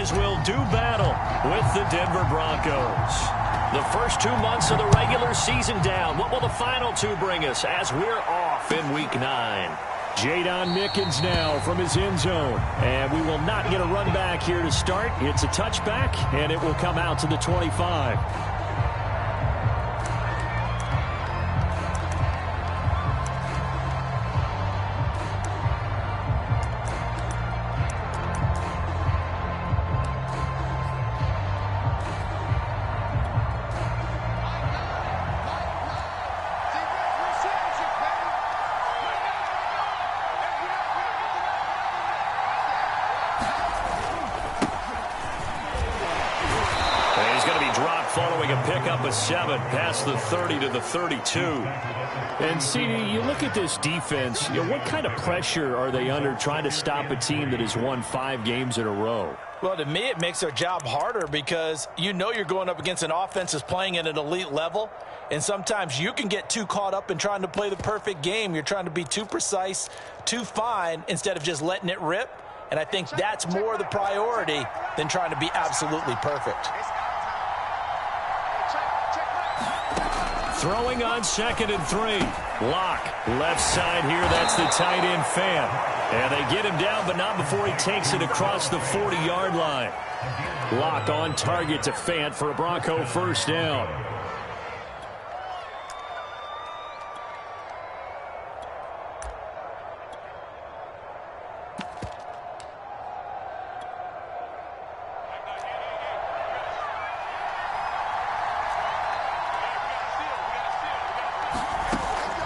Broncos will do battle with the Denver Broncos. The first 2 months of the regular season down. What will the final two bring us as we're off in Week 9? Jadon Mickens now from his end zone. And we will not get a run back here to start. It's a touchback, and it will come out to the 25. Following a pickup of 7 past the 30 to the 32. And CD, you look at this defense, what kind of pressure are they under trying to stop a team that has won 5 games in a row? Well, to me, it makes their job harder because you know you're going up against an offense that's playing at an elite level, and sometimes you can get too caught up in trying to play the perfect game. You're trying to be too precise, too fine, instead of just letting it rip. And I think that's more the priority than trying to be absolutely perfect. Throwing on 2nd and 3. Locke, left side here. That's the tight end Fan. And they get him down, but not before he takes it across the 40-yard line. Locke on target to Fan for a Bronco first down.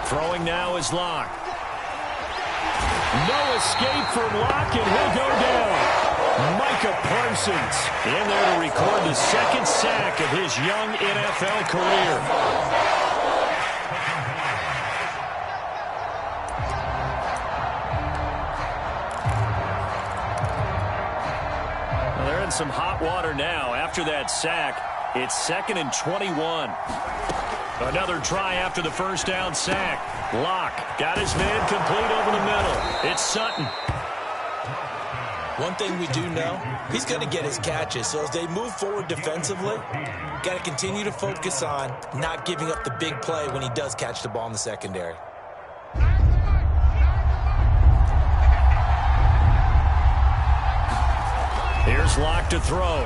Throwing now is Locke. No escape from Locke, and he'll go down. Micah Parsons in there to record the 2nd sack of his young NFL career. Well, they're in some hot water now. After that sack, it's 2nd and 21. Another try after the first down sack. Locke got his man complete over the middle. It's Sutton. One thing we do know, he's going to get his catches. So as they move forward defensively, got to continue to focus on not giving up the big play when he does catch the ball in the secondary. Here's Locke to throw.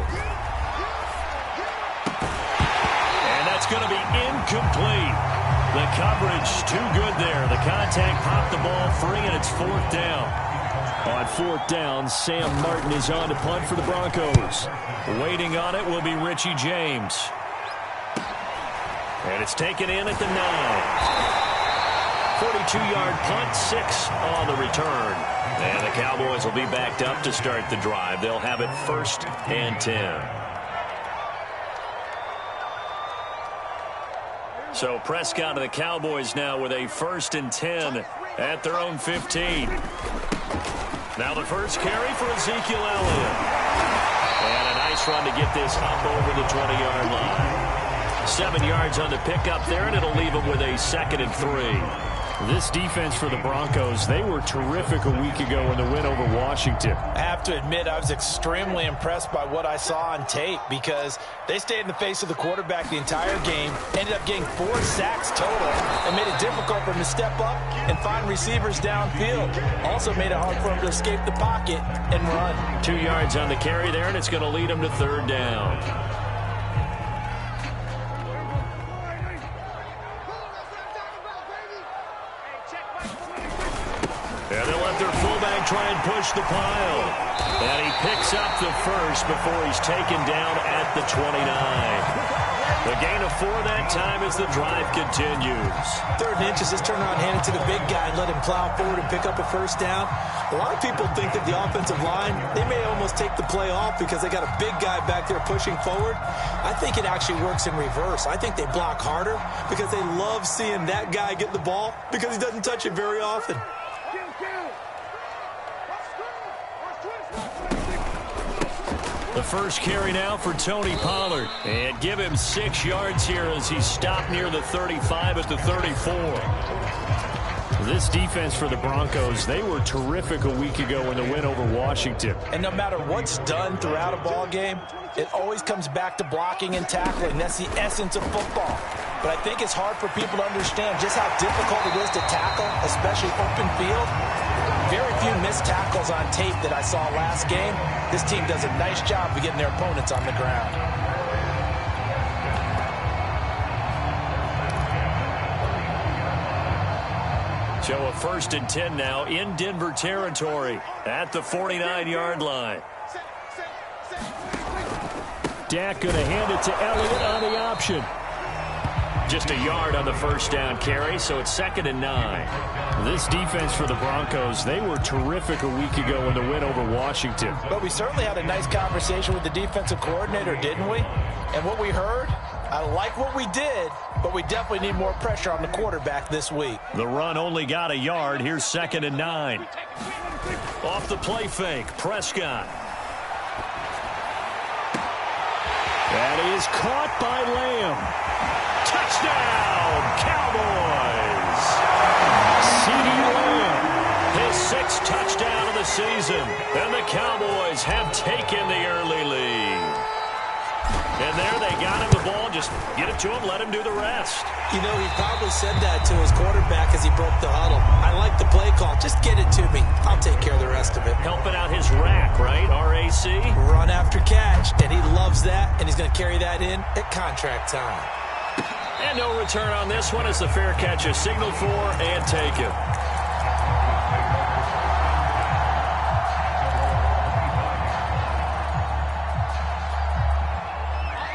It's going to be incomplete. The coverage too good there. The contact popped the ball free, and it's 4th down. On 4th down, Sam Martin is on to punt for the Broncos. Waiting on it will be Richie James. And it's taken in at the 9. 42-yard punt, 6 on the return. And the Cowboys will be backed up to start the drive. They'll have it 1st and 10. So Prescott and the Cowboys now with a 1st and 10 at their own 15. Now the first carry for Ezekiel Elliott. And a nice run to get this up over the 20-yard line. 7 yards on the pickup there, and it'll leave him with a 2nd and 3. This defense for the Broncos, they were terrific a week ago in the win over Washington. I have to admit, I was extremely impressed by what I saw on tape because they stayed in the face of the quarterback the entire game, ended up getting 4 sacks total, and made it difficult for him to step up and find receivers downfield. Also made it hard for him to escape the pocket and run. 2 yards on the carry there, and it's going to lead him to 3rd down. And they'll let their fullback try and push the pile. And he picks up the first before he's taken down at the 29. The gain of 4 that time as the drive continues. 3rd and inches, just turn around, hand it to the big guy, and let him plow forward and pick up a first down. A lot of people think that the offensive line, they may almost take the play off because they got a big guy back there pushing forward. I think it actually works in reverse. I think they block harder because they love seeing that guy get the ball because he doesn't touch it very often. The first carry now for Tony Pollard. And give him 6 yards here as he's stopped near the 35 at the 34. This defense for the Broncos, they were terrific a week ago in the win over Washington. And no matter what's done throughout a ball game, it always comes back to blocking and tackling. That's the essence of football. But I think it's hard for people to understand just how difficult it is to tackle, especially open field. Very few missed tackles on tape that I saw last game. This team does a nice job of getting their opponents on the ground. So a 1st and 10 now in Denver territory at the 49-yard line. Dak going to hand it to Elliott on the option. Just a yard on the first down carry, so it's 2nd and 9. This defense for the Broncos, they were terrific a week ago in the win over Washington. But we certainly had a nice conversation with the defensive coordinator, didn't we? And what we heard, I like what we did, but we definitely need more pressure on the quarterback this week. The run only got a yard. Here's 2nd and 9. Off the play fake, Prescott. That is caught by Lamb. Touchdown, Cowboys! CeeDee Lamb. His 6th touchdown of the season. And the Cowboys have taken the early lead. And there they got him the ball. Just get it to him, let him do the rest. You know, he probably said that to his quarterback as he broke the huddle. I like the play call. Just get it to me. I'll take care of the rest of it. Helping out his rack, right? R-A-C? Run after catch. And he loves that, and he's going to carry that in at contract time. And no return on this one as the fair catch is signaled for and taken.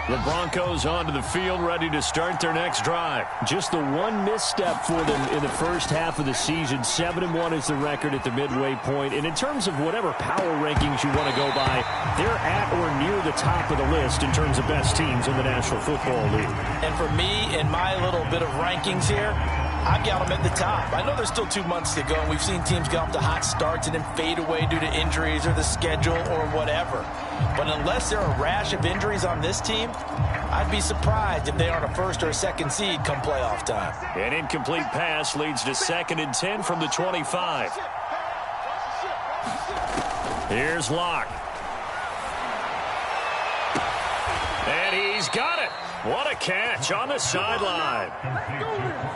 The Broncos onto the field, ready to start their next drive. Just the one misstep for them in the first half of the season. 7-1 is the record at the midway point. And in terms of whatever power rankings you want to go by, they're at or near the top of the list in terms of best teams in the National Football League. And for me, in my little bit of rankings here, I've got them at the top. I know there's still 2 months to go, and we've seen teams get off to hot starts and then fade away due to injuries or the schedule or whatever. But unless there are a rash of injuries on this team, I'd be surprised if they aren't a 1st or a 2nd seed come playoff time. An incomplete pass leads to 2nd and 10 from the 25. Here's Locke. And he's got it. What a catch on the sideline.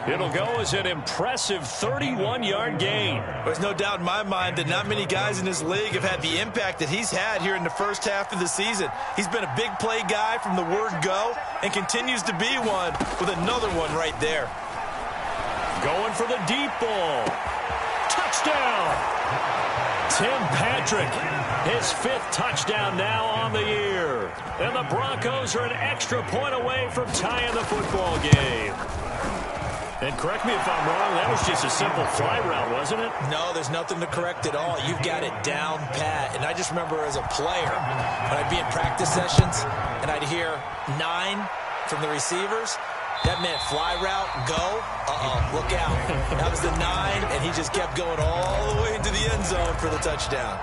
It'll go as an impressive 31-yard gain. There's no doubt in my mind that not many guys in this league have had the impact that he's had here in the first half of the season. He's been a big play guy from the word go and continues to be one with another one right there. Going for the deep ball. Touchdown. Tim Patrick, his 5th touchdown now on the year. And the Broncos are an extra point away from tying the football game. And correct me if I'm wrong, that was just a simple fly route, wasn't it? No, there's nothing to correct at all. You've got it down pat. And I just remember as a player, when I'd be in practice sessions and I'd hear 9 from the receivers, that meant fly route, go, look out. That was the 9, and he just kept going all the way into the end zone for the touchdown.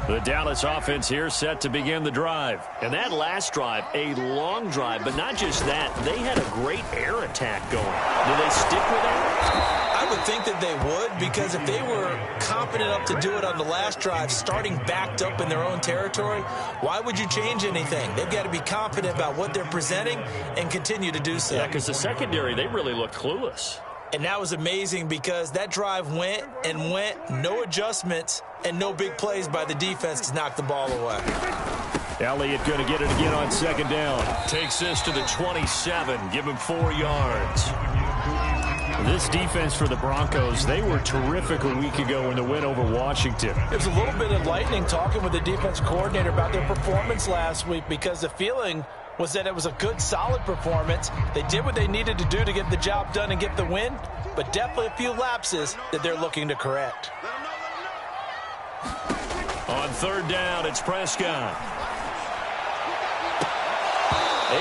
The Dallas offense here set to begin the drive. And that last drive, a long drive, but not just that. They had a great air attack going. Do they stick with that? I would think that they would, because if they were confident enough to do it on the last drive, starting backed up in their own territory, why would you change anything? They've got to be confident about what they're presenting and continue to do so. Yeah, because the secondary, they really looked clueless. And that was amazing because that drive went and went, no adjustments, and no big plays by the defense to knock the ball away. Elliott going to get it again on 2nd down. Takes this to the 27, give him 4 yards. This defense for the Broncos, they were terrific a week ago in the win over Washington. It was a little bit enlightening talking with the defense coordinator about their performance last week, because the feeling was that it was a good, solid performance. They did what they needed to do to get the job done and get the win, but definitely a few lapses that they're looking to correct. On 3rd down, it's Prescott.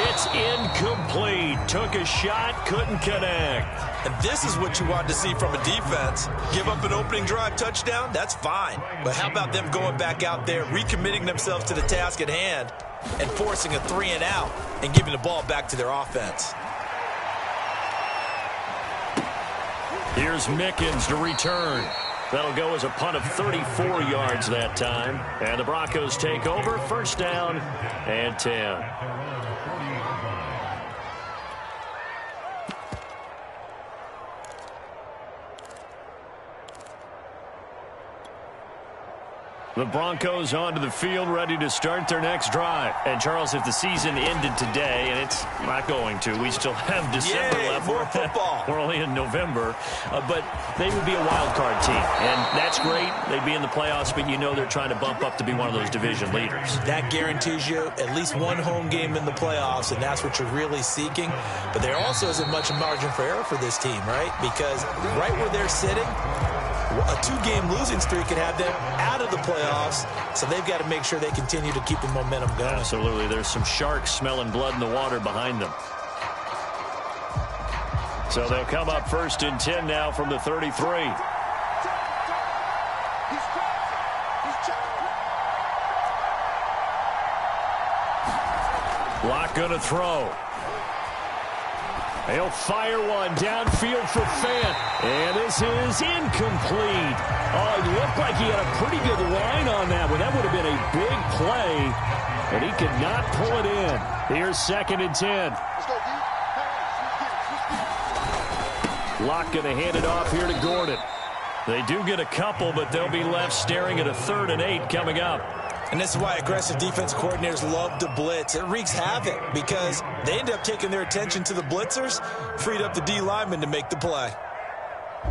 It's incomplete. Took a shot, couldn't connect. And this is what you want to see from a defense. Give up an opening drive touchdown, that's fine. But how about them going back out there, recommitting themselves to the task at hand, and forcing a 3-and-out and giving the ball back to their offense. Here's Mickens to return. That'll go as a punt of 34 yards that time. And the Broncos take over, first down and 10. The Broncos onto the field, ready to start their next drive. And, Charles, if the season ended today, and it's not going to, we still have December left. More football. We're only in November. But they would be a wild card team. And that's great. They'd be in the playoffs, but you know they're trying to bump up to be one of those division leaders. That guarantees you at least one home game in the playoffs, and that's what you're really seeking. But there also isn't much margin for error for this team, right? Because right where they're sitting, a 2-game losing streak could have them out of the playoffs, so they've got to make sure they continue to keep the momentum going. Absolutely. There's some sharks smelling blood in the water behind them. So they'll come up first and 10 now from the 33. Locke going to throw. He'll fire one downfield for Fant. And this is incomplete. Oh, it looked like he had a pretty good line on that one. That would have been a big play. And he could not pull it in. Here's second and 10. Locke going to hand it off here to Gordon. They do get a couple, but they'll be left staring at a 3rd and 8 coming up. And this is why aggressive defense coordinators love to blitz. It wreaks havoc because they end up taking their attention to the blitzers, freed up the D lineman to make the play.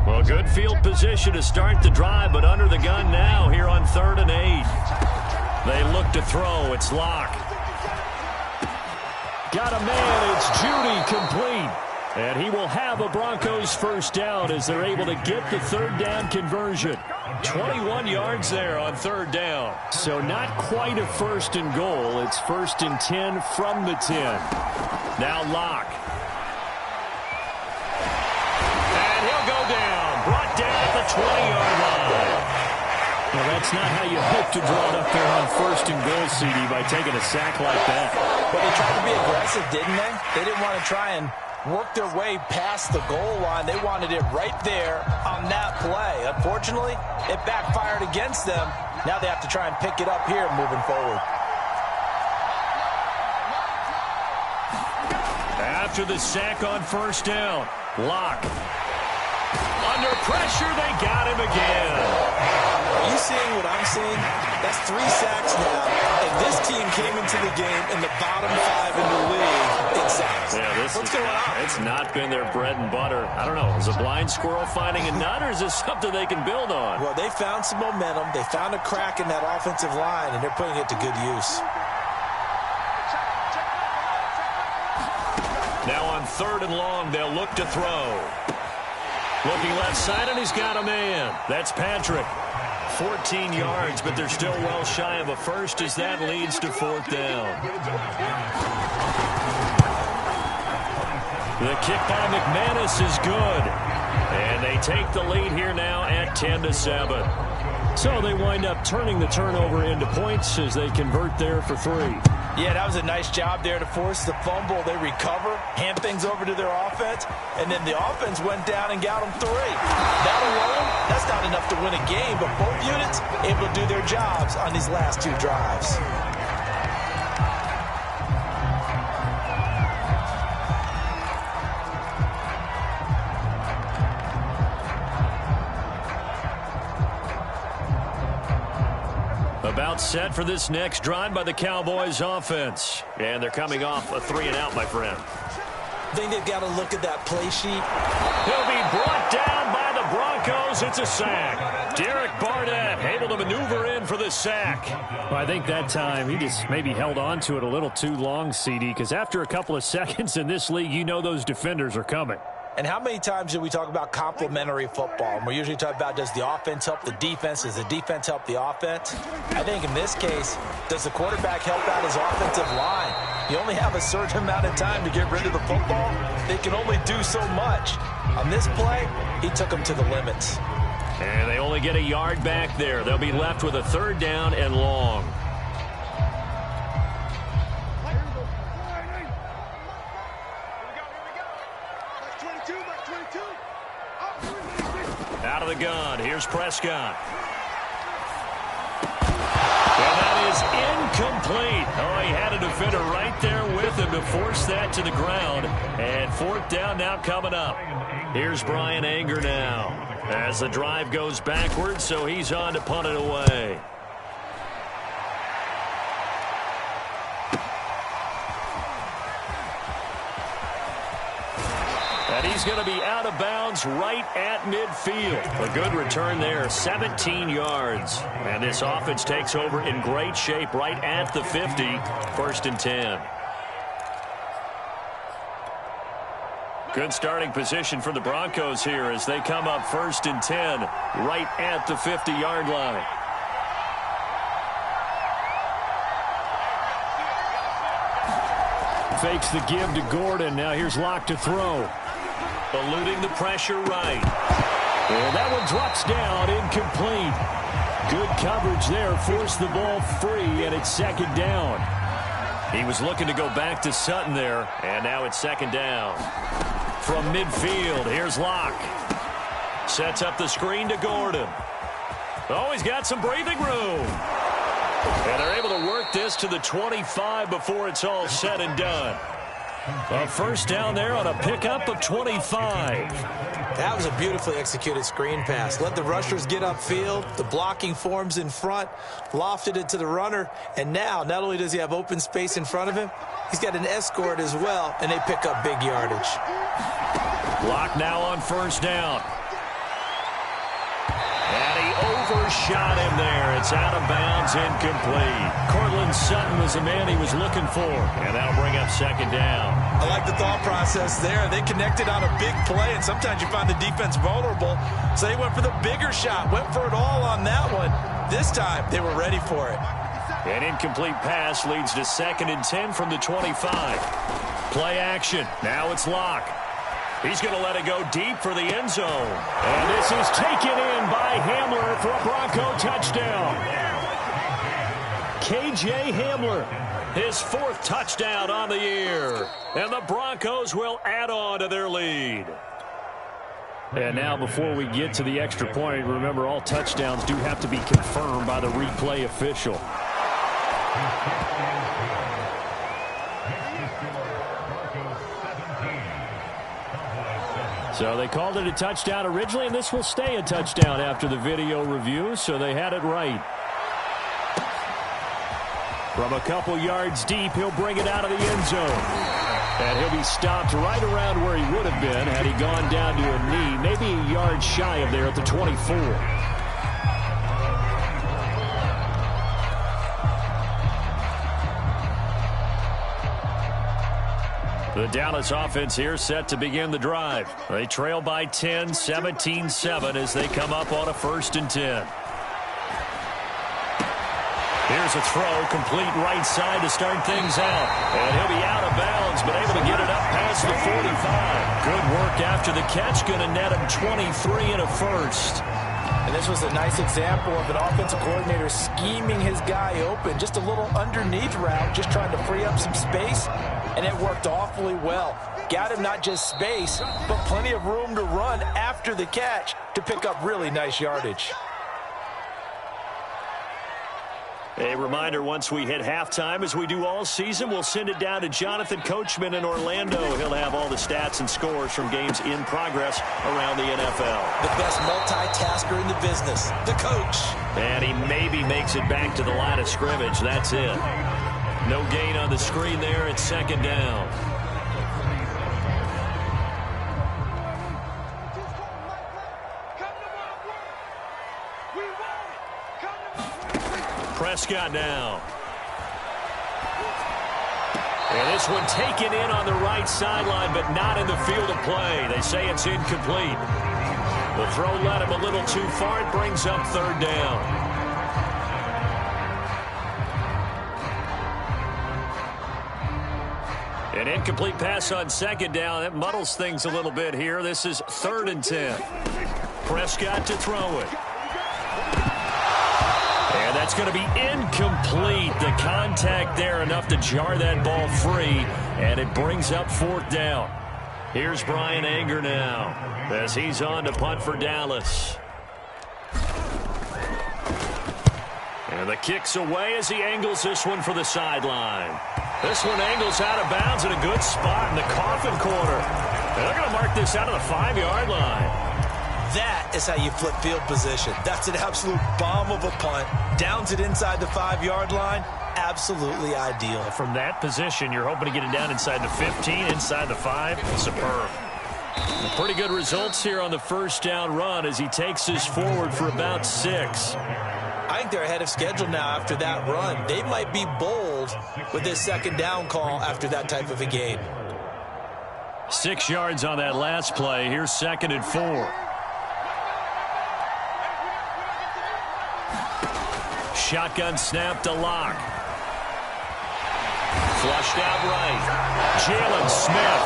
Well, good field position to start the drive, but under the gun now here on 3rd and 8. They look to throw. It's Locke. Got a man. It's Judy complete. And he will have a Broncos first down as they're able to get the 3rd down conversion. 21 yards there on 3rd down. So not quite a first and goal. It's 1st and 10 from the 10. Now Locke. And he'll go down. Brought down at the 20-yard line. Well, that's not how you hope to draw it up there on 1st and goal, CD, by taking a sack like that. But they tried to be aggressive, didn't they? They didn't want to try and work their way past the goal line. They wanted it right there on that play. Unfortunately, it backfired against them. Now they have to try and pick it up here moving forward. After the sack on 1st down, Locke. Under pressure, they got him again. Are you seeing what I'm seeing? That's 3 sacks now, and this team came into the game in the bottom 5 in the league in sacks. Yeah, What's going on? It's not been their bread and butter. I don't know. Is a blind squirrel finding a nut, or is this something they can build on? Well, they found some momentum. They found a crack in that offensive line, and they're putting it to good use. Now on 3rd and long, they'll look to throw. Looking left side, and he's got a man. That's Patrick. 14 yards, but they're still well shy of a first as that leads to 4th down. The kick by McManus is good. And they take the lead here now at 10-7. So they wind up turning the turnover into points as they convert there for 3. Yeah, that was a nice job there to force the fumble. They recover, hand things over to their offense, and then the offense went down and got them 3. That alone, that's not enough to win a game, but both units able to do their jobs on these last 2 drives. About set for this next drive by the Cowboys offense. And they're coming off a 3-and-out, my friend. I think they've got to look at that play sheet. He'll be brought down by the Broncos. It's a sack. Derek Barnett able to maneuver in for the sack. Well, I think that time he just maybe held on to it a little too long, CD, because after a couple of seconds in this league, you know those defenders are coming. And how many times do we talk about complementary football? And we're usually talking about, does the offense help the defense? Does the defense help the offense? I think in this case, does the quarterback help out his offensive line? You only have a certain amount of time to get rid of the football. They can only do so much. On this play, he took them to the limits. And they only get a yard back there. They'll be left with a 3rd down and long. the gun. Here's Prescott. And that is incomplete. Oh, he had a defender right there with him to force that to the ground. And fourth down now coming up. Here's Brian Anger now as the drive goes backwards, so he's on to punt it away. And he's going to be out of bounds right at midfield. A good return there, 17 yards. And this offense takes over in great shape right at the 50, 1st and 10. Good starting position for the Broncos here as they come up 1st and 10 right at the 50-yard line. Fakes the give to Gordon. Now here's Locke to throw. Eluding the pressure right. And that one drops down, incomplete. Good coverage there, forced the ball free, and it's 2nd down. He was looking to go back to Sutton there, and now it's 2nd down. From midfield, here's Locke. Sets up the screen to Gordon. Oh, he's got some breathing room. And they're able to work this to the 25 before it's all said and done. A 1st down there on a pickup of 25. That was a beautifully executed screen pass. Let the rushers get upfield. The blocking forms in front. Lofted it to the runner. And now, not only does he have open space in front of him, he's got an escort as well, and they pick up big yardage. Locke now on 1st down. And he overshot him there. It's out of bounds, incomplete. Cortland Sutton was the man he was looking for. And that'll bring up 2nd down. I like the thought process there. They connected on a big play, and sometimes you find the defense vulnerable. So they went for the bigger shot, went for it all on that one. This time, they were ready for it. An incomplete pass leads to 2nd and 10 from the 25. Play action. Now it's Locke. He's going to let it go deep for the end zone. And this is taken in by Hamler for a Bronco touchdown. K.J. Hamler. His 4th touchdown on the year. And the Broncos will add on to their lead. And now before we get to the extra point, remember all touchdowns do have to be confirmed by the replay official. So they called it a touchdown originally, and this will stay a touchdown after the video review, so they had it right. From a couple yards deep, he'll bring it out of the end zone. And he'll be stopped right around where he would have been had he gone down to a knee, maybe a yard shy of there at the 24. The Dallas offense here set to begin the drive. They trail by 10, 17-7 as they come up on a 1st and 10. Here's a throw, complete right side to start things out. And he'll be out of bounds, but able to get it up past the 45. Good work after the catch, going to net him 23 and a 1st. And this was a nice example of an offensive coordinator scheming his guy open. Just a little underneath route, just trying to free up some space. And it worked awfully well. Got him not just space, but plenty of room to run after the catch to pick up really nice yardage. A reminder, once we hit halftime, as we do all season, we'll send it down to Jonathan Coachman in Orlando. He'll have all the stats and scores from games in progress around the NFL. The best multitasker in the business, the coach. And he maybe makes it back to the line of scrimmage. That's it. No gain on the screen there. It's 2nd down. Prescott now. And this one taken in on the right sideline, but not in the field of play. They say it's incomplete. The throw led him a little too far. It brings up 3rd down. An incomplete pass on 2nd down. That muddles things a little bit here. This is 3rd and 10. Prescott to throw it. And that's going to be incomplete. The contact there enough to jar that ball free. And it brings up 4th down. Here's Brian Anger now as he's on to punt for Dallas. And the kick's away as he angles this one for the sideline. This one angles out of bounds in a good spot in the coffin corner. And they're going to mark this out of the 5-yard line. That is how you flip field position. That's an absolute bomb of a punt. Downs it inside the 5-yard line. Absolutely ideal. From that position, you're hoping to get it down inside the 15, inside the 5. Superb. Pretty good results here on the first down run as he takes this forward for about 6. I think they're ahead of schedule now after that run. They might be bold with this second down call after that type of a game. 6 yards on that last play. Here's 2nd and 4. Shotgun snap to Lock. Flushed out right. Jalen Smith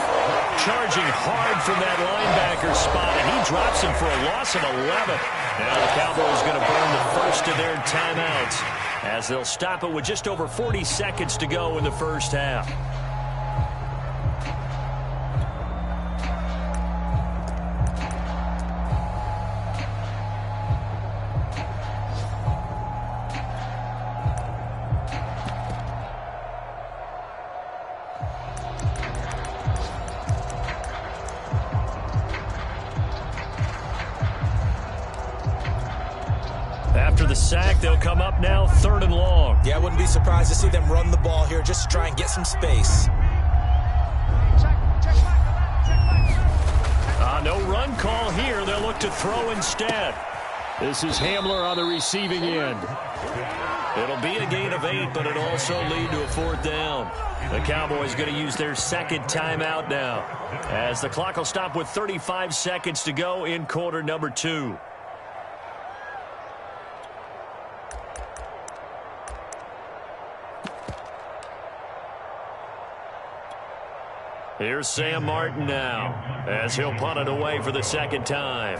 charging hard from that linebacker spot, and he drops him for a loss of 11. Now the Cowboys going to burn the first of their timeouts as they'll stop it with just over 40 seconds to go in the first half. After the sack, they'll come up now 3rd and long. Yeah, I wouldn't be surprised to see them run the ball here just to try and get some space. No run call here. They'll look to throw instead. This is Hamler on the receiving end. It'll be a gain of 8, but it'll also lead to a 4th down. The Cowboys going to use their 2nd timeout now as the clock will stop with 35 seconds to go in quarter number 2. Here's Sam Martin now as he'll punt it away for the 2nd time.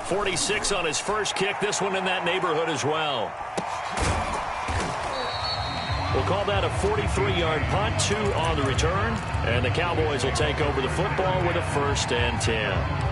46 on his first kick. This one in that neighborhood as well. We'll call that a 43-yard punt, 2 on the return. And the Cowboys will take over the football with a 1st and 10.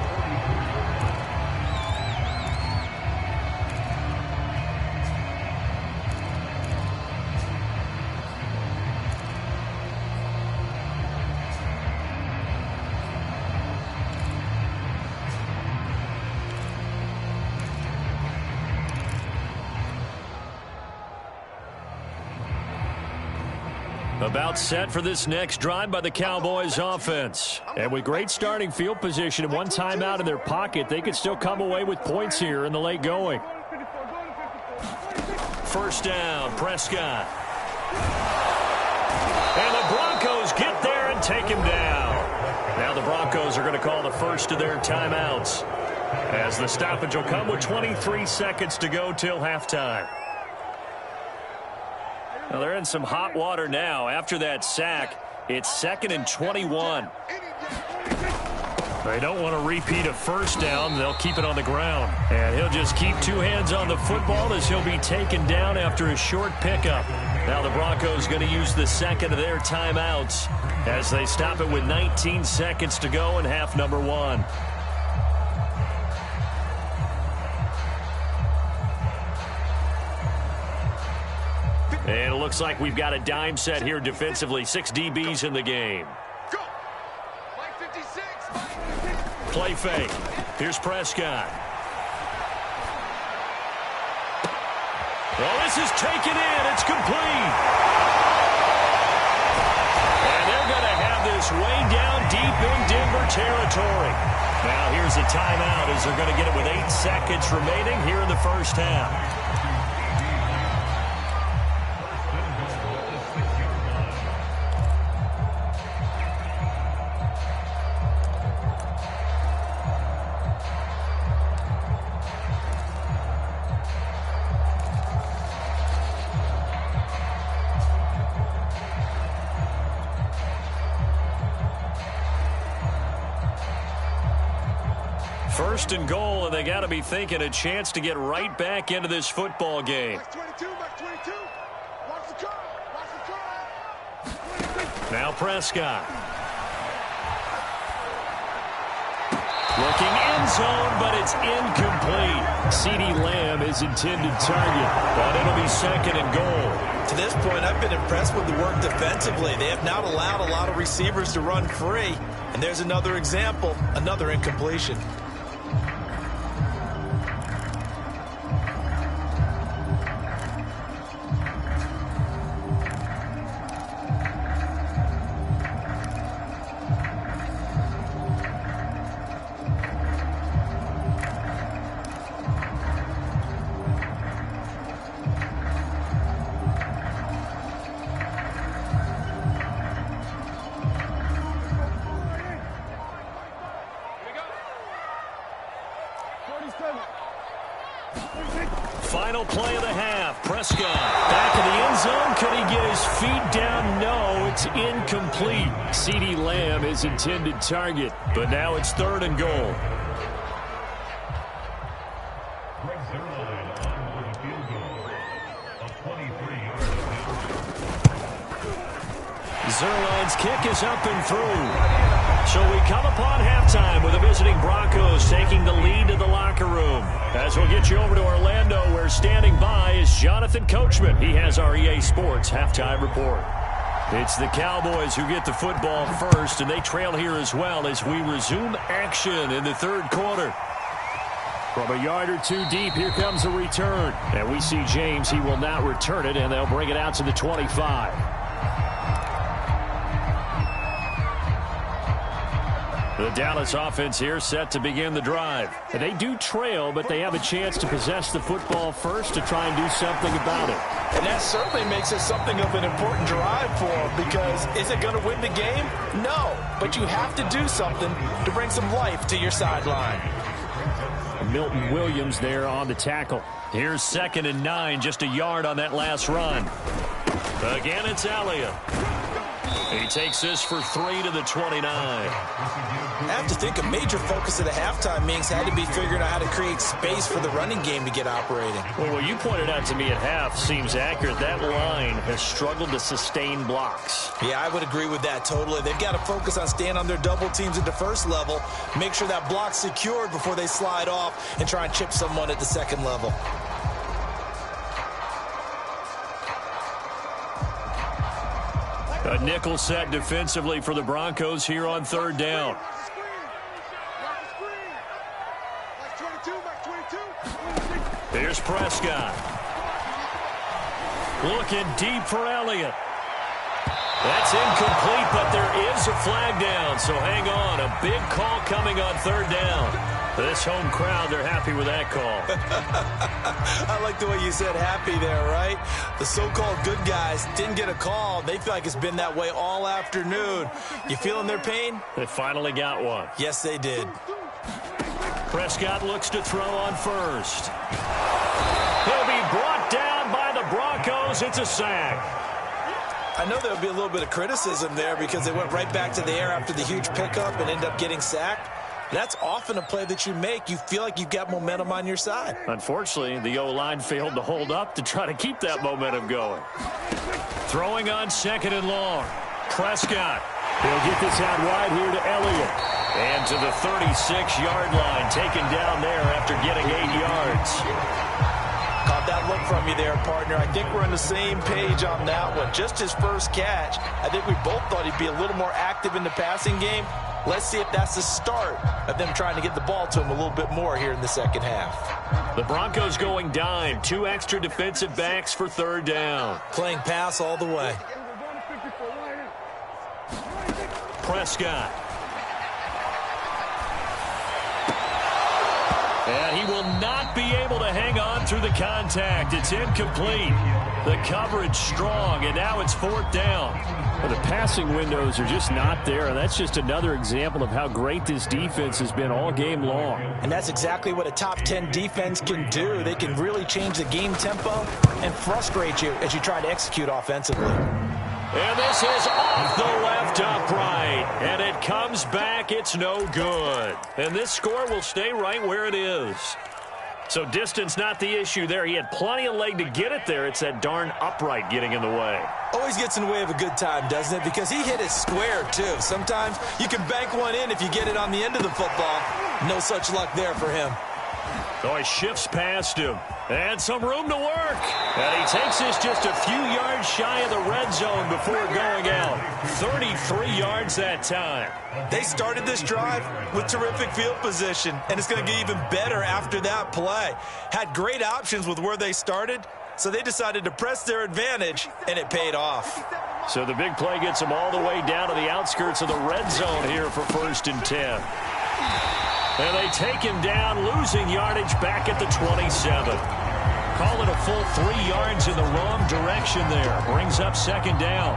About set for this next drive by the Cowboys offense. And with great starting field position and 1 timeout in their pocket, they could still come away with points here in the late going. 1st down, Prescott. And the Broncos get there and take him down. Now the Broncos are going to call the first of their timeouts as the stoppage will come with 23 seconds to go till halftime. Well, they're in some hot water now. After that sack, it's 2nd and 21. They don't want to repeat a 1st down. They'll keep it on the ground. And he'll just keep 2 hands on the football as he'll be taken down after a short pickup. Now the Broncos going to use the 2nd of their timeouts as they stop it with 19 seconds to go in half number 1. And it looks like we've got a dime set here defensively. 6 DBs in the game. Play fake. Here's Prescott. Well, this is taken in. It's complete. And they're going to have this way down deep in Denver territory. Now here's a timeout as they're going to get it with 8 seconds remaining here in the first half. First and goal, and they got to be thinking a chance to get right back into this football game. Now Prescott. Looking end zone, but it's incomplete. CeeDee Lamb is intended target, but it'll be 2nd and goal. To this point, I've been impressed with the work defensively. They have not allowed a lot of receivers to run free. And there's another example, another incompletion. Final play of the half. Prescott back in the end zone. Could he get his feet down? No, it's incomplete. CeeDee Lamb is intended target, but now it's 3rd and goal. Zerline's kick is up and through. So we come upon halftime with the visiting Broncos taking the lead to the locker room. As we'll get you over to Orlando, where standing by is Jonathan Coachman. He has our EA Sports halftime report. It's the Cowboys who get the football first, and they trail here as well as we resume action in the 3rd quarter. From a yard or two deep, here comes a return. And we see James. He will not return it, and they'll bring it out to the 25. The Dallas offense here set to begin the drive. And they do trail, but they have a chance to possess the football first to try and do something about it. And that certainly makes it something of an important drive for them, because is it going to win the game? No, but you have to do something to bring some life to your sideline. Milton Williams there on the tackle. Here's 2nd and 9, just a yard on that last run. Again, it's Elliott. He takes this for 3 to the 29. I have to think a major focus of the halftime meetings had to be figuring out how to create space for the running game to get operating. Well, what you pointed out to me at half seems accurate. That line has struggled to sustain blocks. Yeah, I would agree with that totally. They've got to focus on staying on their double teams at the 1st level, make sure that block's secured before they slide off and try and chip someone at the 2nd level. A nickel set defensively for the Broncos here on 3rd down. Here's Prescott. Looking deep for Elliott. That's incomplete, but there is a flag down, so hang on. A big call coming on 3rd down. This home crowd, they're happy with that call. I like the way you said happy there, right? The so-called good guys didn't get a call. They feel like it's been that way all afternoon. You feeling their pain? They finally got one. Yes, they did. Prescott looks to throw on 1st. He'll be brought down by the Broncos. It's a sack. I know there'll be a little bit of criticism there because they went right back to the air after the huge pickup and ended up getting sacked. That's often a play that you make. You feel like you've got momentum on your side. Unfortunately, the O-line failed to hold up to try to keep that momentum going. Throwing on 2nd and long. Prescott. He'll get this out wide here to Elliott. And to the 36-yard line, taken down there after getting 8 yards. Caught that look from you there, partner. I think we're on the same page on that one. Just his first catch. I think we both thought he'd be a little more active in the passing game. Let's see if that's the start of them trying to get the ball to him a little bit more here in the 2nd half. The Broncos going dime. 2 extra defensive backs for 3rd down. Playing pass all the way. Prescott. And he will not be able to hang on through the contact. It's incomplete. The coverage strong, and now it's 4th down. Well, the passing windows are just not there, and that's just another example of how great this defense has been all game long. And that's exactly what a top 10 defense can do. They can really change the game tempo and frustrate you as you try to execute offensively. And this is off the left upright, and it comes back. It's no good. And this score will stay right where it is. So distance not the issue there. He had plenty of leg to get it there. It's that darn upright getting in the way. Always gets in the way of a good time, doesn't it? Because he hit it square, too. Sometimes you can bank one in if you get it on the end of the football. No such luck there for him. Oh, he shifts past him. And some room to work. And he takes this just a few yards shy of the red zone before going out. 33 yards that time. They started this drive with terrific field position, and it's going to get even better after that play. Had great options with where they started, so they decided to press their advantage, and it paid off. So the big play gets them all the way down to the outskirts of the red zone here for 1st and 10. And they take him down, losing yardage back at the 27. Call it a full 3 yards in the wrong direction there. Brings up 2nd down.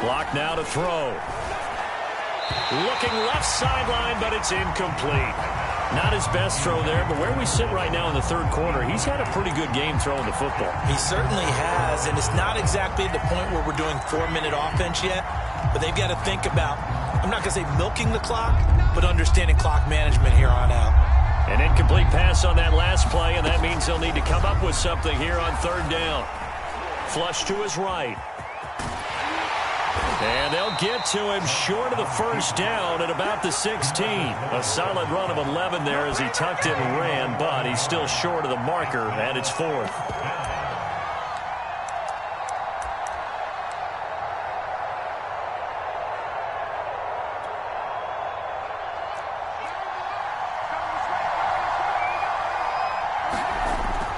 Block now to throw. Looking left sideline, but it's incomplete. Not his best throw there, but where we sit right now in the 3rd quarter, he's had a pretty good game throwing the football. He certainly has, and it's not exactly at the point where we're doing 4-minute offense yet, but they've got to think about, I'm not going to say milking the clock, but understanding clock management here on out. An incomplete pass on that last play, and that means they'll need to come up with something here on 3rd down. Flush to his right. And they'll get to him short of the 1st down at about the 16. A solid run of 11 there as he tucked it and ran, but he's still short of the marker, and it's 4th.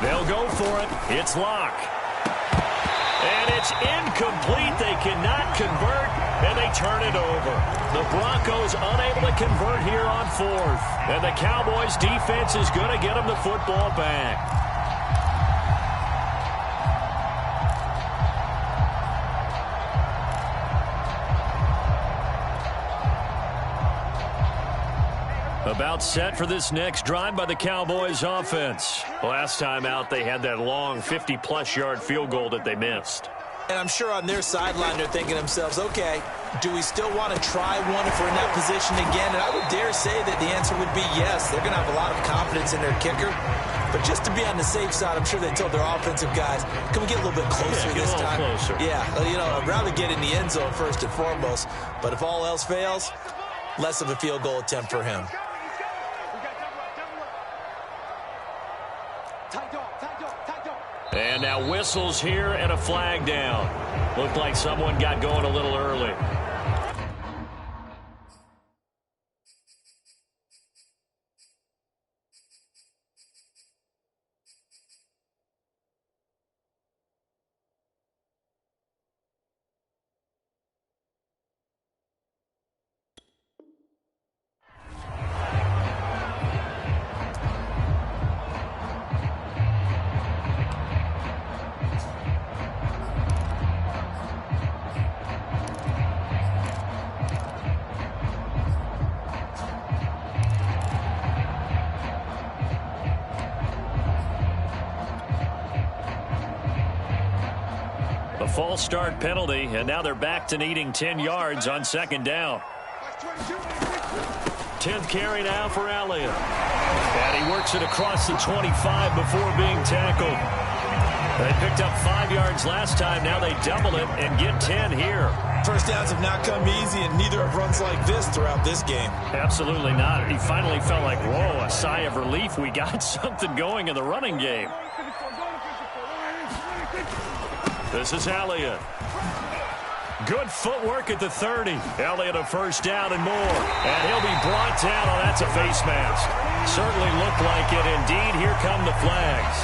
They'll go for it. It's Locke. And it's incomplete. They cannot convert, and they turn it over. The Broncos unable to convert here on 4th. And the Cowboys' defense is going to get them the football back. About set for this next drive by the Cowboys offense. Last time out, they had that long 50-plus yard field goal that they missed. And I'm sure on their sideline they're thinking to themselves, okay, do we still want to try one if we're in that position again? And I would dare say that the answer would be yes. They're going to have a lot of confidence in their kicker. But just to be on the safe side, I'm sure they told their offensive guys, can we get a little bit closer this time? Closer. Yeah, you know, I'd rather get in the end zone first and foremost. But if all else fails, less of a field goal attempt for him. And now whistles here and a flag down. Looked like someone got going a little early. A false start penalty, and now they're back to needing 10 yards on 2nd down. 10th carry now for Elliott. And he works it across the 25 before being tackled. They picked up 5 yards last time. Now they double it and get 10 here. First downs have not come easy, and neither have runs like this throughout this game. Absolutely not. He finally felt like, whoa, a sigh of relief. We got something going in the running game. This is Elliott. Good footwork at the 30. Elliott a 1st down and more. And he'll be brought down. Oh, that's a face mask. Certainly looked like it. Indeed, here come the flags.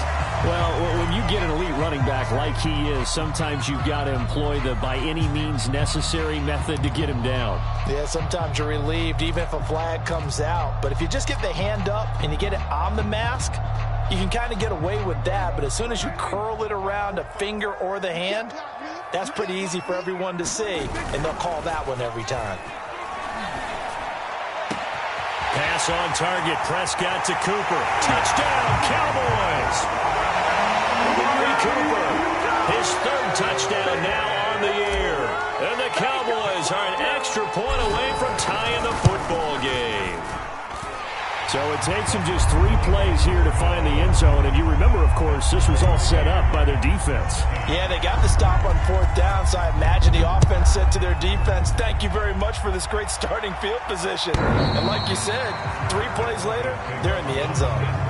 Well, when you get an elite running back like he is, sometimes you've got to employ the by any means necessary method to get him down. Yeah, sometimes you're relieved even if a flag comes out. But if you just get the hand up and you get it on the mask, you can kind of get away with that, but as soon as you curl it around a finger or the hand, that's pretty easy for everyone to see, and they'll call that one every time. Pass on target. Prescott to Cooper. Touchdown, Cowboys! Cooper, his 3rd touchdown now on the year. And the Cowboys Broncos are an extra point away from tying the football game. So it takes them just 3 plays here to find the end zone. And you remember, of course, this was all set up by their defense. Yeah, they got the stop on 4th down, so I imagine the offense said to their defense, thank you very much for this great starting field position. And like you said, 3 plays later, they're in the end zone.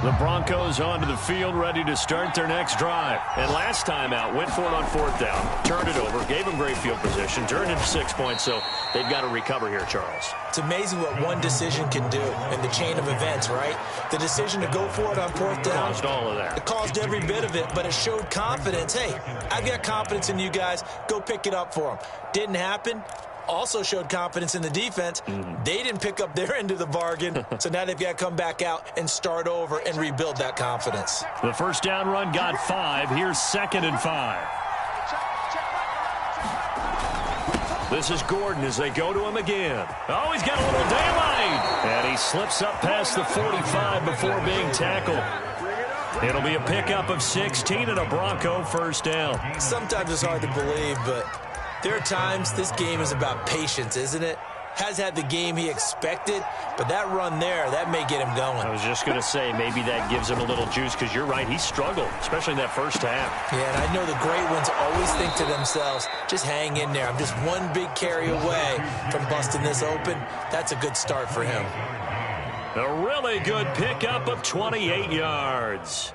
The Broncos onto the field, ready to start their next drive. And last time out, went for it on 4th down, turned it over, gave them great field position, turned into 6 points, so they've got to recover here, Charles. It's amazing what one decision can do in the chain of events, right? The decision to go for it on 4th down. Caused all of that. It caused every bit of it, but it showed confidence. Hey, I've got confidence in you guys. Go pick it up for them. Didn't happen. Also showed confidence in the defense. They didn't pick up their end of the bargain, so now they've got to come back out and start over and rebuild that confidence. The first down run got 5. Here's 2nd and 5. This is Gordon as they go to him again. Oh, he's got a little daylight. And he slips up past the 45 before being tackled. It'll be a pickup of 16 and a Bronco first down. Sometimes it's hard to believe, but there are times this game is about patience, isn't it? Has had the game he expected, but that run there, that may get him going. I was just going to say, maybe that gives him a little juice, because you're right, he struggled, especially in that first half. Yeah, and I know the great ones always think to themselves, just hang in there. I'm just one big carry away from busting this open. That's a good start for him. A really good pickup of 28 yards.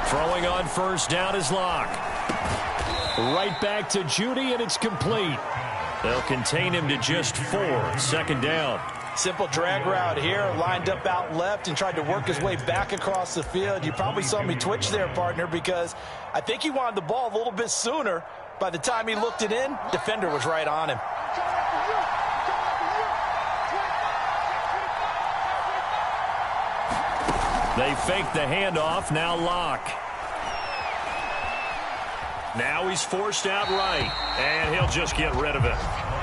Throwing on first down is Locke. Right back to Judy, and it's complete. They'll contain him to just 4. 2nd down. Simple drag route here, lined up out left and tried to work his way back across the field. You probably saw me twitch there, partner, because I think he wanted the ball a little bit sooner. By the time he looked it in, defender was right on him. They fake the handoff, now Locke. Now he's forced out right, and he'll just get rid of it.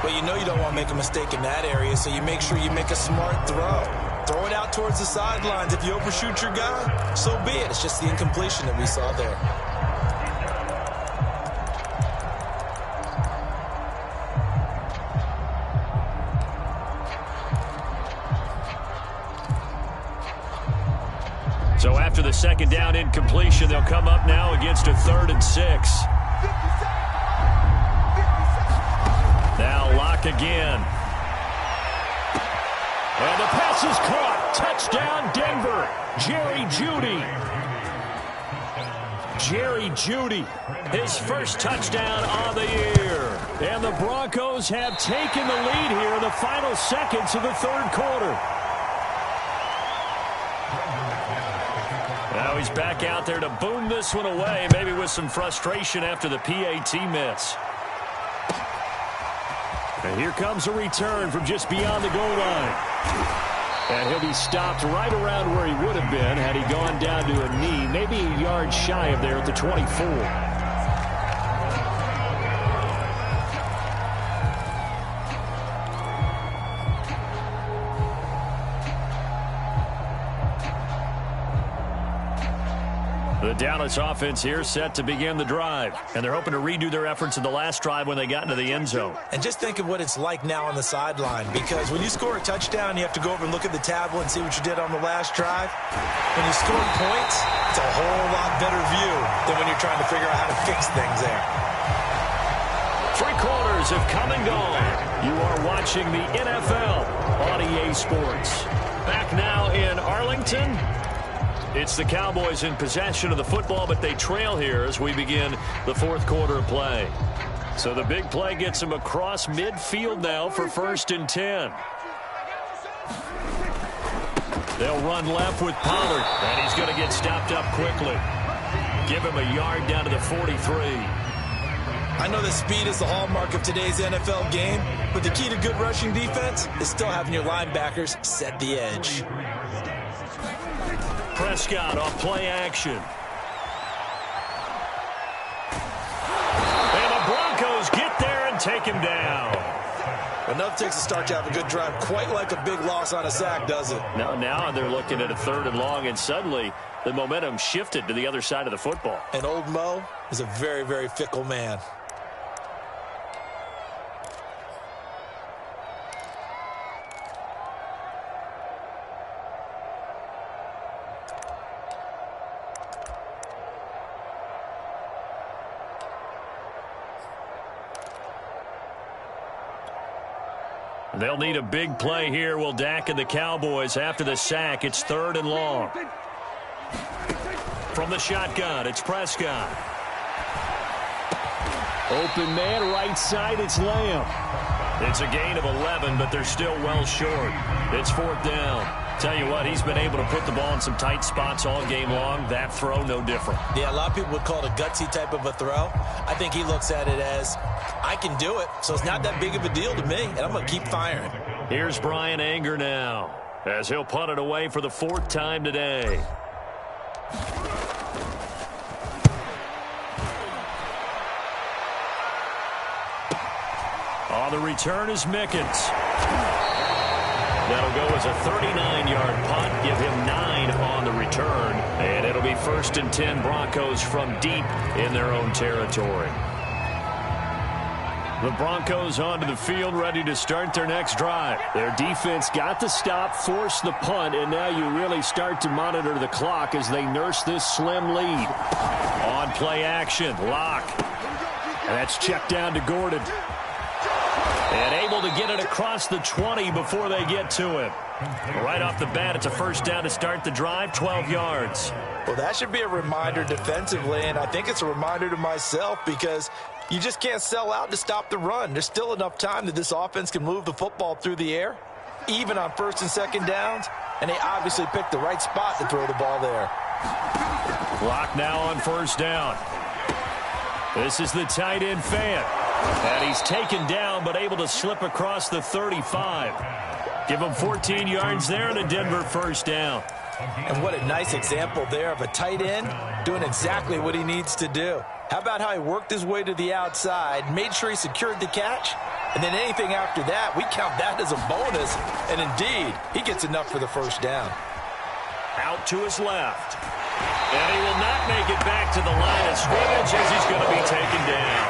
But you know you don't want to make a mistake in that area, so you make sure you make a smart throw. Throw it out towards the sidelines. If you overshoot your guy, so be it. It's just the incompletion that we saw there. So after the 2nd down incompletion, they'll come up now against a 3rd and 6. Now Locke again. And the pass is caught. Touchdown, Denver. Jerry Jeudy. Jerry Jeudy, his first touchdown on the year. And the Broncos have taken the lead here in the final seconds of the 3rd quarter. Now he's back out there to boom this one away, maybe with some frustration after the PAT miss. And here comes a return from just beyond the goal line. And he'll be stopped right around where he would have been had he gone down to a knee, maybe a yard shy of there at the 24. The Dallas offense here set to begin the drive. And they're hoping to redo their efforts in the last drive when they got into the end zone. And just think of what it's like now on the sideline, because when you score a touchdown, you have to go over and look at the tablet and see what you did on the last drive. When you score points, it's a whole lot better view than when you're trying to figure out how to fix things there. 3 quarters have come and gone. You are watching the NFL on EA Sports. Back now in Arlington. It's the Cowboys in possession of the football, but they trail here as we begin the 4th quarter of play. So the big play gets them across midfield now for 1st and 10. They'll run left with Pollard, and he's going to get stopped up quickly. Give him a yard down to the 43. I know that speed is the hallmark of today's NFL game, but the key to good rushing defense is still having your linebackers set the edge. Prescott off play action. And the Broncos get there and take him down. Enough takes a start to have a good drive, quite like a big loss on a sack, does it? Now they're looking at a 3rd and long, and suddenly the momentum shifted to the other side of the football. And old Mo is a very, very fickle man. They'll need a big play here. Will Dak and the Cowboys after the sack. It's 3rd and long. From the shotgun, it's Prescott. Open man, right side, it's Lamb. It's a gain of 11, but they're still well short. It's 4th down. Tell you what, he's been able to put the ball in some tight spots all game long. That throw, no different. Yeah, a lot of people would call it a gutsy type of a throw. I think he looks at it as, I can do it, so it's not that big of a deal to me, and I'm going to keep firing. Here's Brian Anger now, as he'll punt it away for the 4th time today. On the return is Mickens. That'll go as a 39-yard punt, give him 9 on the return, and it'll be 1st and 10 Broncos from deep in their own territory. The Broncos onto the field, ready to start their next drive. Their defense got the stop, forced the punt, and now you really start to monitor the clock as they nurse this slim lead. On play action, Locke. And that's checked down to Gordon. And able to get it across the 20 before they get to him. Right off the bat, it's a 1st down to start the drive, 12 yards. Well, that should be a reminder defensively, and I think it's a reminder to myself because you just can't sell out to stop the run. There's still enough time that this offense can move the football through the air, even on 1st and 2nd downs, and they obviously picked the right spot to throw the ball there. Clock now on 1st down. This is the tight end Fant. And he's taken down, but able to slip across the 35. Give him 14 yards there and a Denver 1st down. And what a nice example there of a tight end doing exactly what he needs to do. How about how he worked his way to the outside, made sure he secured the catch, and then anything after that, we count that as a bonus. And indeed, he gets enough for the 1st down. Out to his left. And he will not make it back to the line of scrimmage as he's going to be taken down.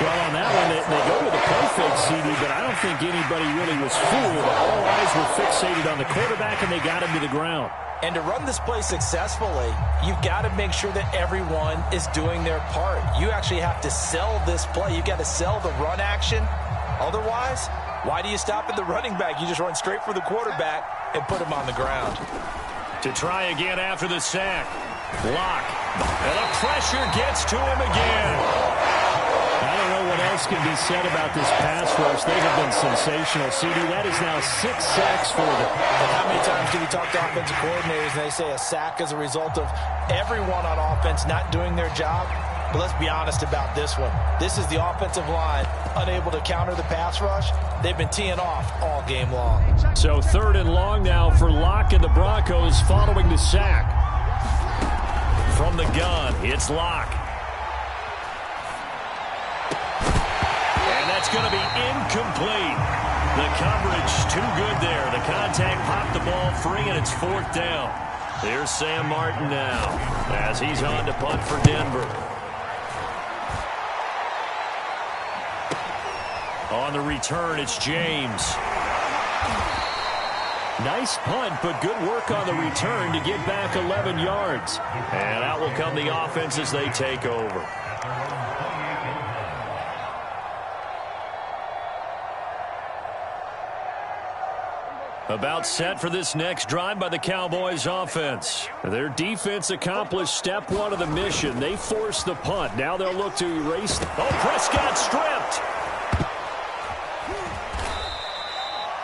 Well, on that one, they go to the play fake, CD, but I don't think anybody really was fooled. All eyes were fixated on the quarterback, and they got him to the ground. And to run this play successfully, you've got to make sure that everyone is doing their part. You actually have to sell this play. You've got to sell the run action. Otherwise, why do you stop at the running back? You just run straight for the quarterback and put him on the ground. To try again after the sack. Locke. And the pressure gets to him again. I don't know what else can be said about this pass rush. They have been sensational. CD, that is now 6 sacks for them. And how many times do we talk to offensive coordinators and they say a sack is a result of everyone on offense not doing their job? But let's be honest about this one. This is the offensive line unable to counter the pass rush. They've been teeing off all game long. So 3rd and long now for Locke and the Broncos following the sack. From the gun, it's Locke. It's going to be incomplete. The coverage too good there. The contact popped the ball free, and it's 4th down. Here's Sam Martin now as he's on to punt for Denver. On the return, it's James. Nice punt, but good work on the return to get back 11 yards. And out will come the offense as they take over. About set for this next drive by the Cowboys offense. Their defense accomplished step 1 of the mission. They forced the punt. Now they'll look to erase. Oh, Prescott stripped.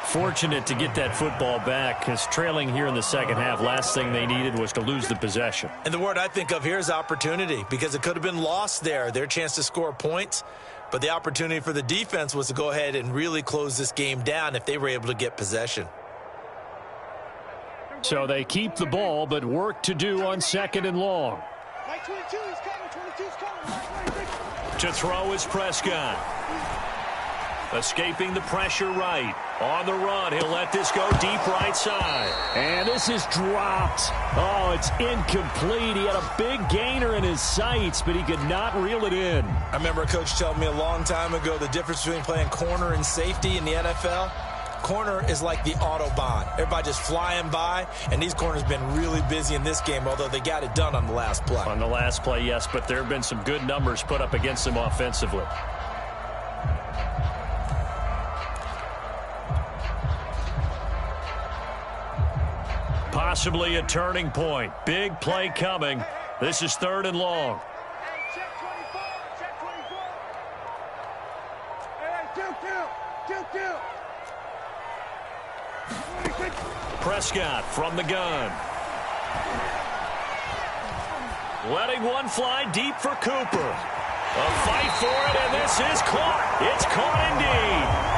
Fortunate to get that football back because trailing here in the 2nd half, last thing they needed was to lose the possession. And the word I think of here is opportunity because it could have been lost there. Their chance to score points. But the opportunity for the defense was to go ahead and really close this game down if they were able to get possession. So they keep the ball, but work to do on 2nd and long. To throw is Prescott. Escaping the pressure right. On the run, he'll let this go deep right side. And this is dropped. Oh, it's incomplete. He had a big gainer in his sights, but he could not reel it in. I remember a coach telling me a long time ago the difference between playing corner and safety in the NFL. Corner is like the Autobahn. Everybody just flying by, and these corners have been really busy in this game, although they got it done on the last play. On the last play, yes, but there have been some good numbers put up against them offensively. Possibly a turning point. Big play coming. This is 3rd and long. Prescott from the gun. Letting one fly deep for Cooper. A fight for it, and this is caught. It's caught indeed.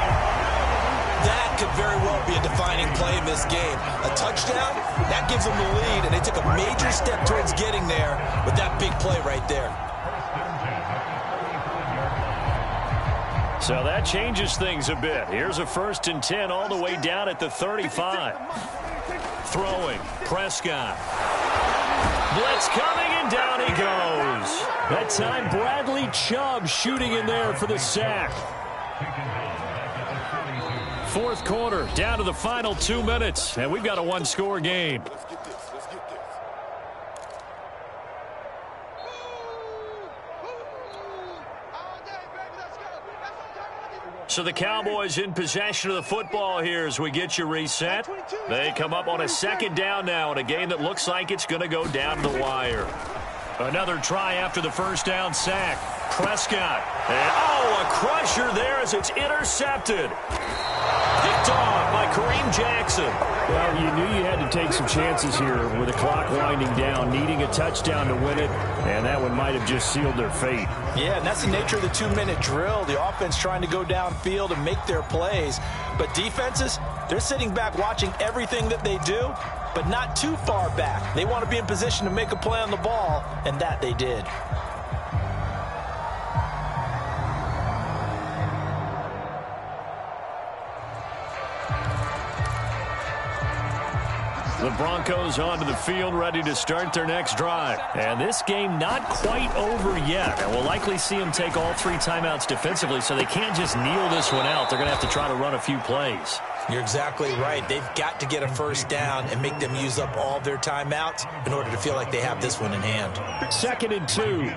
That could very well be a defining play in this game. A touchdown, that gives them the lead, and they took a major step towards getting there with that big play right there. So that changes things a bit. Here's a 1st and 10 all the way down at the 35. Throwing, Prescott. Blitz coming, and down he goes. That time, Bradley Chubb shooting in there for the sack. 4th quarter, down to the final 2 minutes, and we've got a 1-score game. So the Cowboys in possession of the football here as we get you reset. They come up on a 2nd down now in a game that looks like it's going to go down to the wire. Another try after the 1st down sack. Prescott. And, oh, a crusher there as it's intercepted. Picked off by Kareem Jackson. Well, you knew you had to take some chances here with the clock winding down, needing a touchdown to win it, and that one might have just sealed their fate. Yeah, and that's the nature of the 2-minute drill. The offense trying to go downfield and make their plays. But defenses, they're sitting back watching everything that they do, but not too far back. They want to be in position to make a play on the ball, and that they did. The Broncos onto the field, ready to start their next drive. And this game not quite over yet. And we'll likely see them take all 3 timeouts defensively, so they can't just kneel this one out. They're going to have to try to run a few plays. You're exactly right. They've got to get a 1st down and make them use up all their timeouts in order to feel like they have this one in hand. 2nd and 2.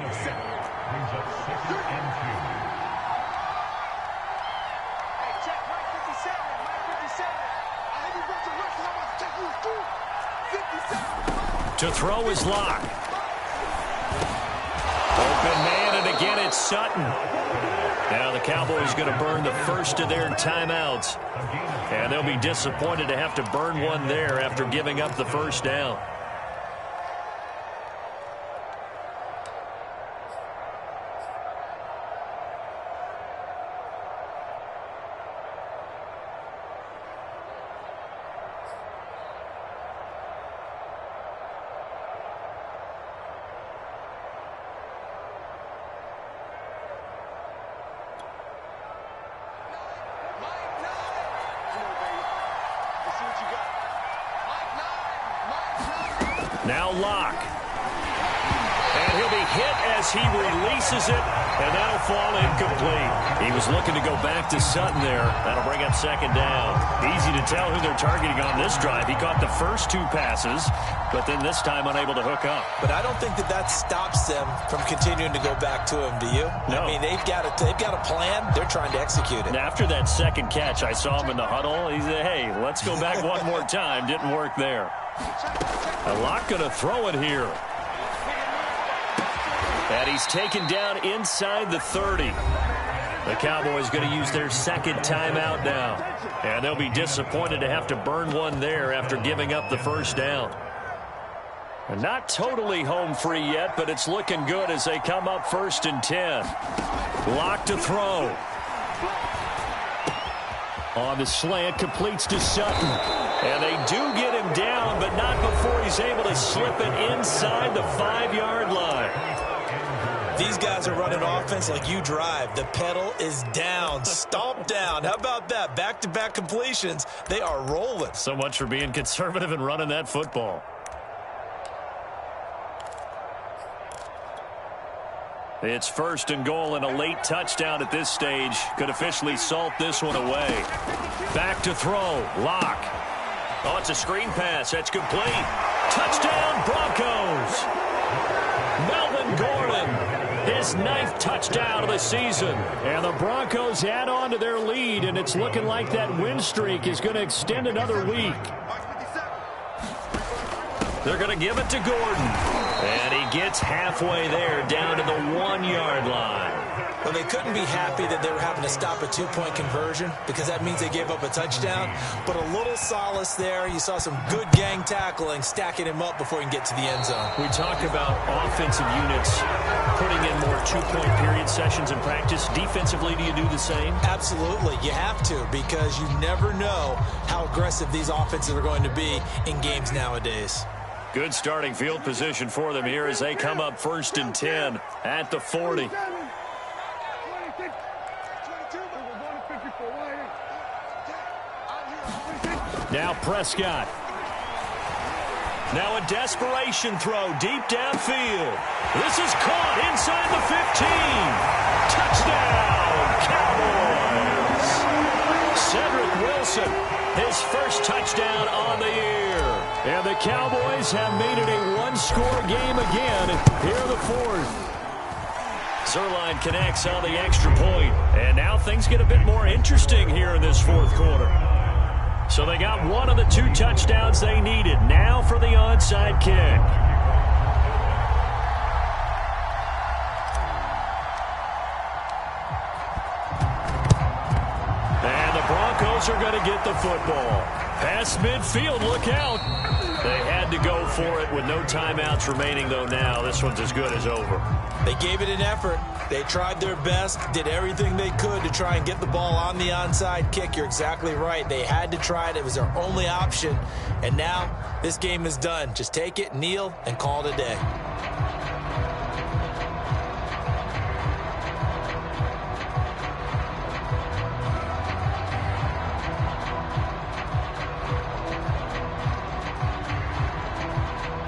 To throw is Locke. Open man, and again it's Sutton. Now the Cowboys going to burn the 1st of their timeouts. And they'll be disappointed to have to burn one there after giving up the 1st down. Now Locke. And he'll be hit as he releases it, and that'll fall incomplete. He was looking to go back to Sutton there. That'll bring up 2nd down. Easy to tell who they're targeting on this drive. He caught the first 2 passes, but then this time unable to hook up. But I don't think that stops them from continuing to go back to him, do you? No. I mean, they've got a plan. They're trying to execute it. After that 2nd catch, I saw him in the huddle. He said, hey, let's go back one more time. Didn't work there. Locke going to throw it here. And he's taken down inside the 30. The Cowboys going to use their 2nd timeout now. And they'll be disappointed to have to burn one there after giving up the 1st down. Not totally home free yet, but it's looking good as they come up 1st and 10. Lock to throw. On the slant, completes to Sutton. And they do get him down, but not before he's able to slip it inside the 5-yard line. These guys are running offense like you drive. The pedal is down, stomp down. How about that? Back-to-back completions. They are rolling. So much for being conservative and running that football. It's 1st and goal and a late touchdown at this stage. Could officially salt this one away. Back to throw. Lock. Oh, it's a screen pass. That's complete. Touchdown, Broncos. Melvin Gordon, his 9th touchdown of the season. And the Broncos add on to their lead, and it's looking like that win streak is going to extend another week. They're going to give it to Gordon. And he gets halfway there, down to the 1-yard line. Well, they couldn't be happy that they were having to stop a 2-point conversion because that means they gave up a touchdown. But a little solace there. You saw some good gang tackling, stacking him up before he can get to the end zone. We talk about offensive units putting in more 2-point period sessions in practice. Defensively, do you do the same? Absolutely. You have to, because you never know how aggressive these offenses are going to be in games nowadays. Good starting field position for them here as they come up 1st and 10 at the 40. Now Prescott. Now a desperation throw deep downfield. This is caught inside the 15. Touchdown, Cowboys. Cedric Wilson, his first touchdown on the year. And the Cowboys have made it a one-score game again. Here the 4th. Zerline connects on the extra point. And now things get a bit more interesting here in this 4th quarter. So they got one of the 2 touchdowns they needed. Now for the onside kick. And the Broncos are going to get the football. Past midfield, look out. They had to go for it with no timeouts remaining, though, now. This one's as good as over. They gave it an effort. They tried their best, did everything they could to try and get the ball on the onside kick. You're exactly right. They had to try it. It was their only option. And now this game is done. Just take it, kneel, and call it a day.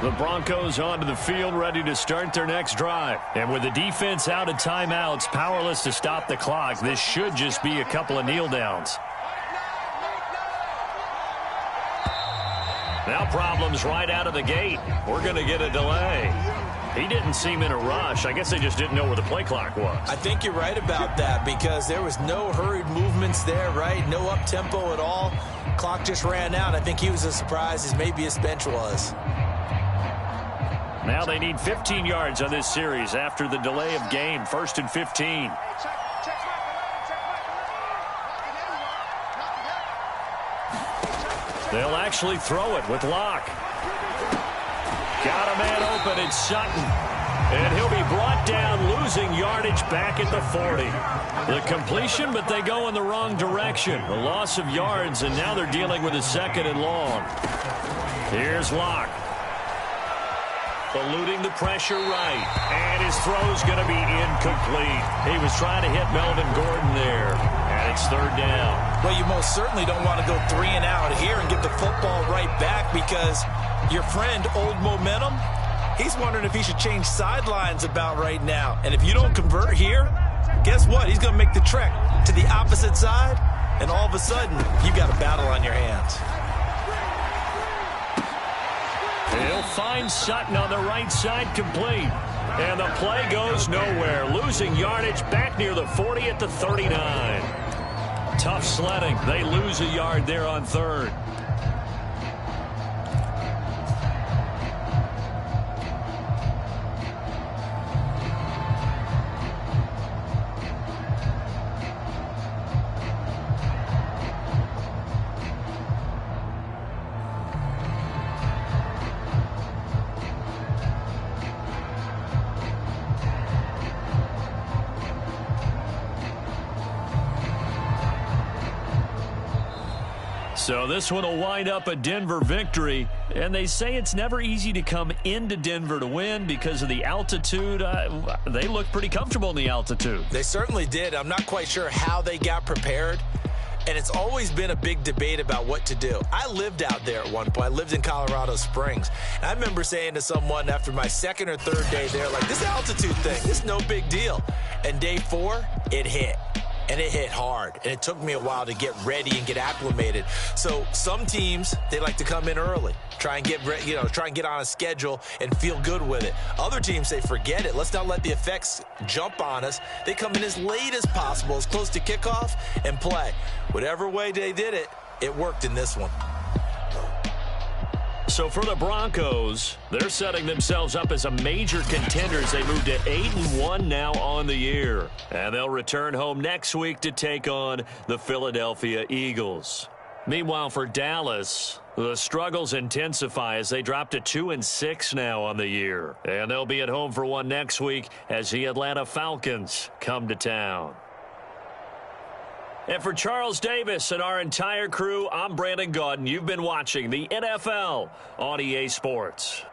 The Broncos onto the field, ready to start their next drive. And with the defense out of timeouts, powerless to stop the clock, this should just be a couple of kneel downs. Now problems right out of the gate. We're going to get a delay. He didn't seem in a rush. I guess they just didn't know where the play clock was. I think you're right about that because there was no hurried movements there, right? No up-tempo at all. Clock just ran out. I think he was as surprised as maybe his bench was. Now they need 15 yards on this series after the delay of game. 1st and 15. They'll actually throw it with Locke. Got a man open. It's Sutton. And he'll be brought down, losing yardage back at the 40. The completion, but they go in the wrong direction. A loss of yards, and now they're dealing with a 2nd and long. Here's Locke. Eluding the pressure right. And his throw's going to be incomplete. He was trying to hit Melvin Gordon there. And it's 3rd down. Well, you most certainly don't want to go 3 and out here and get the football right back because your friend, Old Momentum, he's wondering if he should change sidelines about right now. And if you don't convert here, guess what? He's going to make the trek to the opposite side, and all of a sudden, you've got a battle on your hands. He'll find Sutton on the right side, complete. And the play goes nowhere. Losing yardage back near the 40 at the 39. Tough sledding. They lose a yard there on 3rd. So this one will wind up a Denver victory. And they say it's never easy to come into Denver to win because of the altitude. They look pretty comfortable in the altitude. They certainly did. I'm not quite sure how they got prepared. And it's always been a big debate about what to do. I lived out there at one point. I lived in Colorado Springs. And I remember saying to someone after my second or third day there, like, this altitude thing, this is no big deal. And day 4, it hit. And it hit hard. And it took me a while to get ready and get acclimated. So some teams, they like to come in early, try and get on a schedule and feel good with it. Other teams say, forget it. Let's not let the effects jump on us. They come in as late as possible, as close to kickoff, and play. Whatever way they did it, it worked in this one. So for the Broncos, they're setting themselves up as a major contender as they move to 8-1 now on the year. And they'll return home next week to take on the Philadelphia Eagles. Meanwhile, for Dallas, the struggles intensify as they drop to 2-6 now on the year. And they'll be at home for one next week as the Atlanta Falcons come to town. And for Charles Davis and our entire crew, I'm Brandon Gaudin. You've been watching the NFL on EA Sports.